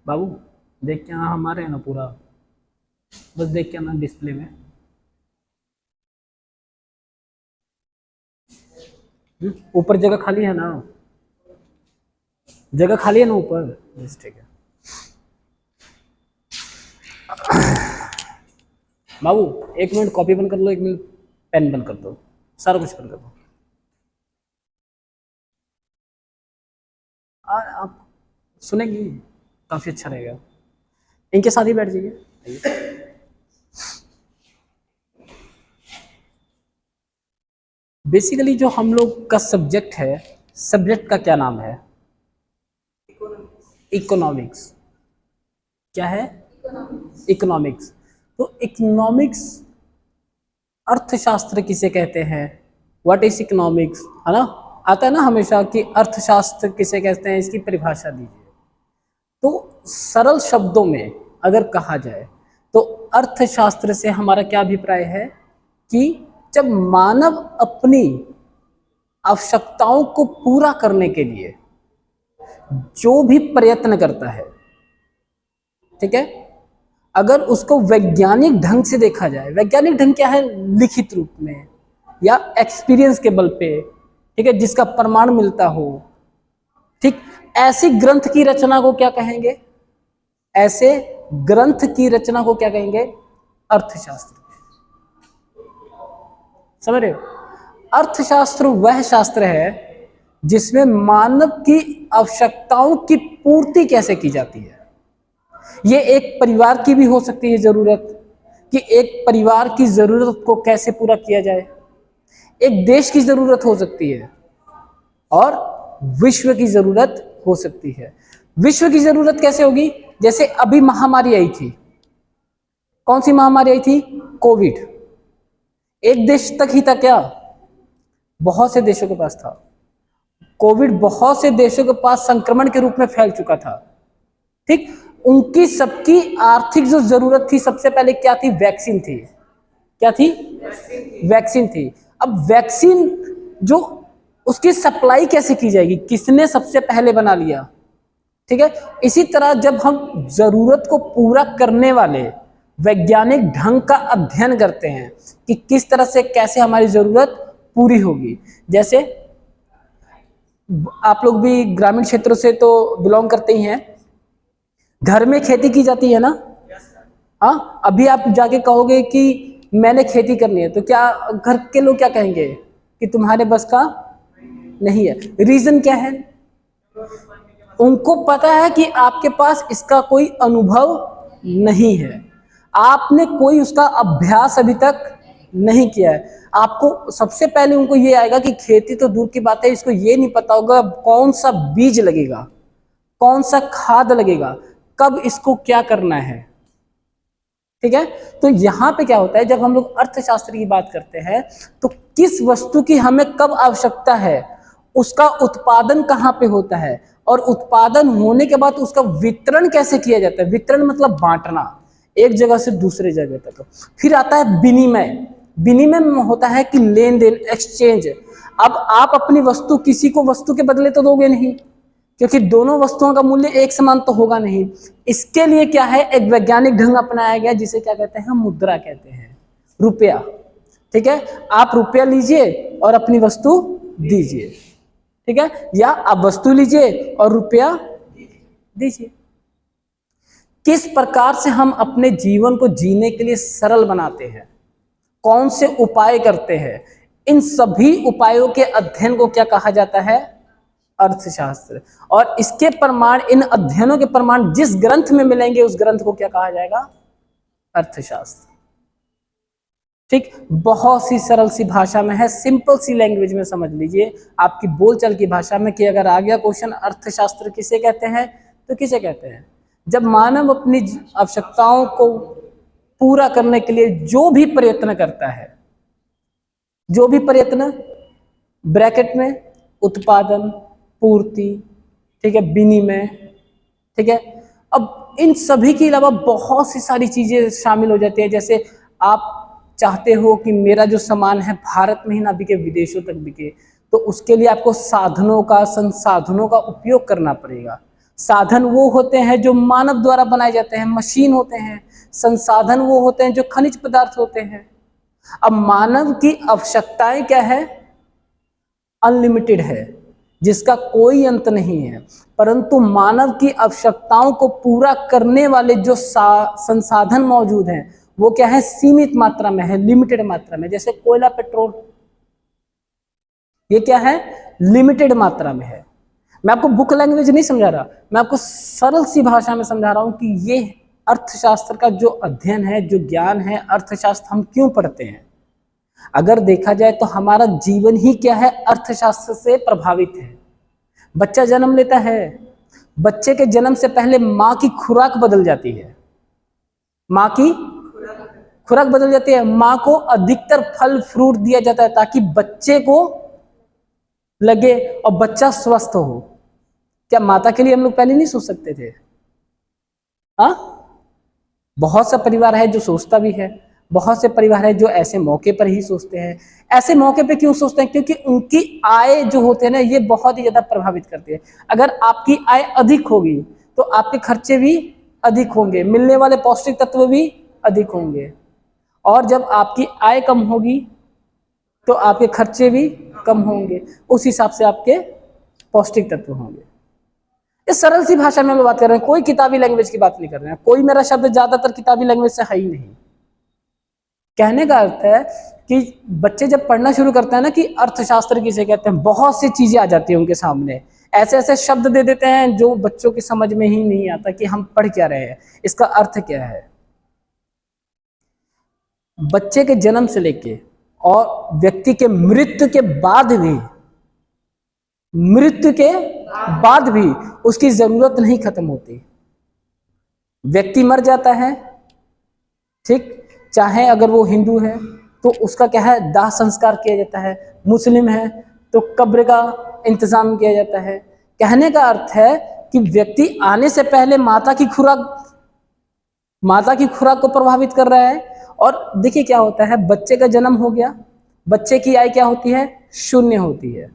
बाबू, देख के यहाँ हमारे है ना पूरा, बस देख के ना डिस्प्ले में। ऊपर जगह खाली है ना? जगह खाली है ना ऊपर? बस ठीक है। बाबू, 1 मिनट कॉपी बंद कर लो, 1 मिनट पेन बंद कर दो, सारा कुछ बंद कर दो। आप सुनेंगी? काफी अच्छा रहेगा। इनके साथ ही बैठ जाइए। बेसिकली जो हम लोग का सब्जेक्ट है, सब्जेक्ट का क्या नाम है? इकोनॉमिक्स। क्या है? इकोनॉमिक्स। तो इकोनॉमिक्स, अर्थशास्त्र किसे कहते हैं? व्हाट इज इकोनॉमिक्स, है ना? आता है ना हमेशा कि अर्थशास्त्र किसे कहते हैं, इसकी परिभाषा दीजिए। तो सरल शब्दों में अगर कहा जाए तो अर्थशास्त्र से हमारा क्या अभिप्राय है कि जब मानव अपनी आवश्यकताओं को पूरा करने के लिए जो भी प्रयत्न करता है, ठीक है, अगर उसको वैज्ञानिक ढंग से देखा जाए, वैज्ञानिक ढंग क्या है? लिखित रूप में या एक्सपीरियंस के बल पे, ठीक है, जिसका प्रमाण मिलता हो, ठीक, ऐसी ग्रंथ की रचना को क्या कहेंगे? ऐसे ग्रंथ की रचना को क्या कहेंगे? अर्थशास्त्र। समझ रहे हो? अर्थशास्त्र वह शास्त्र है जिसमें मानव की आवश्यकताओं की पूर्ति कैसे की जाती है। ये एक परिवार की भी हो सकती है जरूरत, कि एक परिवार की जरूरत को कैसे पूरा किया जाए। एक देश की जरूरत हो सकती है और विश्व की जरूरत हो सकती है। विश्व की जरूरत कैसे होगी? जैसे अभी महामारी आई थी। कौन सी महामारी आई थी? कोविड। एक देश तक ही था क्या? बहुत से देशों के पास था। कोविड बहुत से देशों के पास संक्रमण के रूप में फैल चुका था, ठीक। उनकी सबकी आर्थिक जो जरूरत थी, सबसे पहले क्या थी? वैक्सीन थी। क्या थी? वैक्सीन थी। अब वैक्सीन जो, उसकी सप्लाई कैसे की जाएगी? किसने सबसे पहले बना लिया? ठीक है। इसी तरह जब हम जरूरत को पूरा करने वाले वैज्ञानिक ढंग का अध्ययन करते हैं कि किस तरह से कैसे हमारी जरूरत पूरी होगी, जैसे आप लोग भी ग्रामीण क्षेत्रों से तो बिलोंग करते ही हैं, घर में खेती की जाती है ना? हाँ, अभी आप जाके कहोगे कि मैंने खेती करनी है, तो क्या घर के लोग क्या कहेंगे? कि तुम्हारे बस का नहीं है। रीजन क्या है? उनको पता है कि आपके पास इसका कोई अनुभव नहीं है, आपने कोई उसका अभ्यास अभी तक नहीं किया है। आपको सबसे पहले उनको ये आएगा कि खेती तो दूर की बात है, इसको ये नहीं पता होगा कौन सा बीज लगेगा, कौन सा खाद लगेगा, कब इसको क्या करना है, ठीक है। तो यहां पे क्या होता है, जब हम लोग अर्थशास्त्र की बात करते हैं तो किस वस्तु की हमें कब आवश्यकता है, उसका उत्पादन कहां पे होता है, और उत्पादन होने के बाद उसका वितरण कैसे किया जाता है। वितरण मतलब बांटना एक जगह से दूसरे जगह तक। फिर आता है विनिमय। विनिमय में होता है कि लेन देन, एक्सचेंज। अब आप अपनी वस्तु किसी को वस्तु के बदले तो दोगे नहीं, क्योंकि दोनों वस्तुओं का मूल्य एक समान तो होगा नहीं। इसके लिए क्या है, एक वैज्ञानिक ढंग अपनाया गया जिसे क्या कहते हैं? मुद्रा कहते हैं, रुपया, ठीक है। आप रुपया लीजिए और अपनी वस्तु दीजिए, ठीक है, या आप वस्तु लीजिए और रुपया दीजिए। किस प्रकार से हम अपने जीवन को जीने के लिए सरल बनाते हैं, कौन से उपाय करते हैं, इन सभी उपायों के अध्ययन को क्या कहा जाता है? अर्थशास्त्र। और इसके प्रमाण, इन अध्ययनों के प्रमाण जिस ग्रंथ में मिलेंगे उस ग्रंथ को क्या कहा जाएगा? अर्थशास्त्र, ठीक। बहुत सी सरल सी भाषा में है, सिंपल सी लैंग्वेज में समझ लीजिए, आपकी बोलचाल की भाषा में, कि अगर आ गया क्वेश्चन अर्थशास्त्र किसे कहते हैं, तो किसे कहते हैं? जब मानव अपनी आवश्यकताओं को पूरा करने के लिए जो भी प्रयत्न करता है, जो भी प्रयत्न, ब्रैकेट में उत्पादन, पूर्ति, ठीक है, विनिमय, ठीक है। अब इन सभी के अलावा बहुत सी सारी चीजें शामिल हो जाती है। जैसे आप चाहते हो कि मेरा जो सामान है भारत में ही ना बिके, विदेशों तक बिके, तो उसके लिए आपको साधनों का, संसाधनों का उपयोग करना पड़ेगा। साधन वो होते हैं जो मानव द्वारा बनाए जाते हैं, मशीन होते हैं। संसाधन वो होते हैं जो खनिज पदार्थ होते हैं। अब मानव की आवश्यकताएं क्या है? अनलिमिटेड है, जिसका कोई अंत नहीं है। परंतु मानव की आवश्यकताओं को पूरा करने वाले जो संसाधन मौजूद हैं वो क्या है? सीमित मात्रा में है, लिमिटेड मात्रा में। जैसे कोयला, पेट्रोल, ये क्या है? लिमिटेड मात्रा में है। मैं आपको बुक लैंग्वेज नहीं समझा रहा, मैं आपको सरल सी भाषा में समझा रहा हूं कि ये अर्थशास्त्र का जो अध्ययन है, जो ज्ञान है, अर्थशास्त्र हम क्यों पढ़ते हैं। अगर देखा जाए तो हमारा जीवन ही क्या है? अर्थशास्त्र से प्रभावित है। बच्चा जन्म लेता है, बच्चे के जन्म से पहले माँ की खुराक बदल जाती है, माँ की खुराक बदल जाती है। माँ को अधिकतर फल फ्रूट दिया जाता है ताकि बच्चे को लगे और बच्चा स्वस्थ हो। क्या माता के लिए हम लोग पहले नहीं सोच सकते थे? हाँ, बहुत सा परिवार है जो सोचता भी है, बहुत से परिवार है जो ऐसे मौके पर ही सोचते हैं। ऐसे मौके पे क्यों सोचते हैं? क्योंकि उनकी आय जो होते हैं ना, ये बहुत ही ज्यादा प्रभावित करती है। अगर आपकी आय अधिक होगी तो आपके खर्चे भी अधिक होंगे, मिलने वाले पौष्टिक तत्व भी अधिक होंगे। और जब आपकी आय कम होगी तो आपके खर्चे भी कम होंगे, उस हिसाब से आपके पौष्टिक तत्व होंगे। इस सरल सी भाषा में हम बात कर रहे हैं, कोई किताबी लैंग्वेज की बात नहीं कर रहे हैं। कोई मेरा शब्द ज्यादातर किताबी लैंग्वेज से है ही नहीं। कहने का अर्थ है कि बच्चे जब पढ़ना शुरू करते हैं ना, कि अर्थशास्त्र किसे कहते हैं, बहुत सी चीजें आ जाती हैं उनके सामने, ऐसे ऐसे शब्द दे देते हैं जो बच्चों की समझ में ही नहीं आता कि हम पढ़ क्या रहे हैं, इसका अर्थ क्या है। बच्चे के जन्म से लेके और व्यक्ति के मृत्यु के बाद भी उसकी जरूरत नहीं खत्म होती। व्यक्ति मर जाता है, ठीक, चाहे अगर वो हिंदू है तो उसका क्या है? दाह संस्कार किया जाता है, मुस्लिम है तो कब्र का इंतजाम किया जाता है। कहने का अर्थ है कि व्यक्ति आने से पहले माता की खुराक को प्रभावित कर रहा है। और देखिए क्या होता है, बच्चे का जन्म हो गया, बच्चे की आय क्या होती है? शून्य होती है।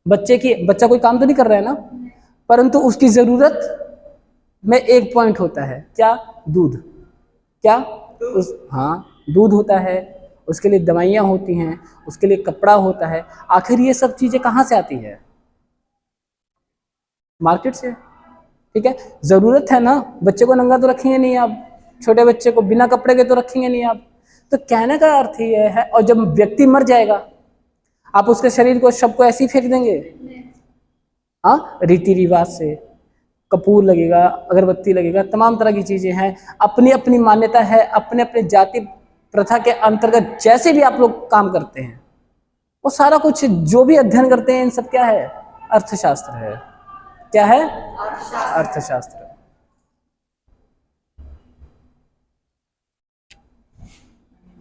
बच्चा कोई काम तो नहीं कर रहा है ना, परंतु उसकी जरूरत में एक पॉइंट होता है, क्या? दूध। क्या? हाँ, दूध होता है, उसके लिए दवाइयाँ होती हैं, उसके लिए कपड़ा होता है। आखिर ये सब चीजें कहाँ से आती है? मार्केट से, ठीक है। जरूरत है ना, बच्चे को नंगा तो रखेंगे नहीं आप, छोटे बच्चे को बिना कपड़े के तो रखेंगे नहीं आप। तो कहने का अर्थ ये है, और जब व्यक्ति मर जाएगा आप उसके शरीर को, शव को ऐसे ही फेंक देंगे? हाँ, रीति रिवाज से कपूर लगेगा, अगरबत्ती लगेगा, तमाम तरह की चीजें हैं, अपनी अपनी मान्यता है, अपने अपने जाति प्रथा के अंतर्गत जैसे भी आप लोग काम करते हैं, वो सारा कुछ जो भी अध्ययन करते हैं, इन सब क्या है? अर्थशास्त्र है। क्या है? अर्थशास्त्र।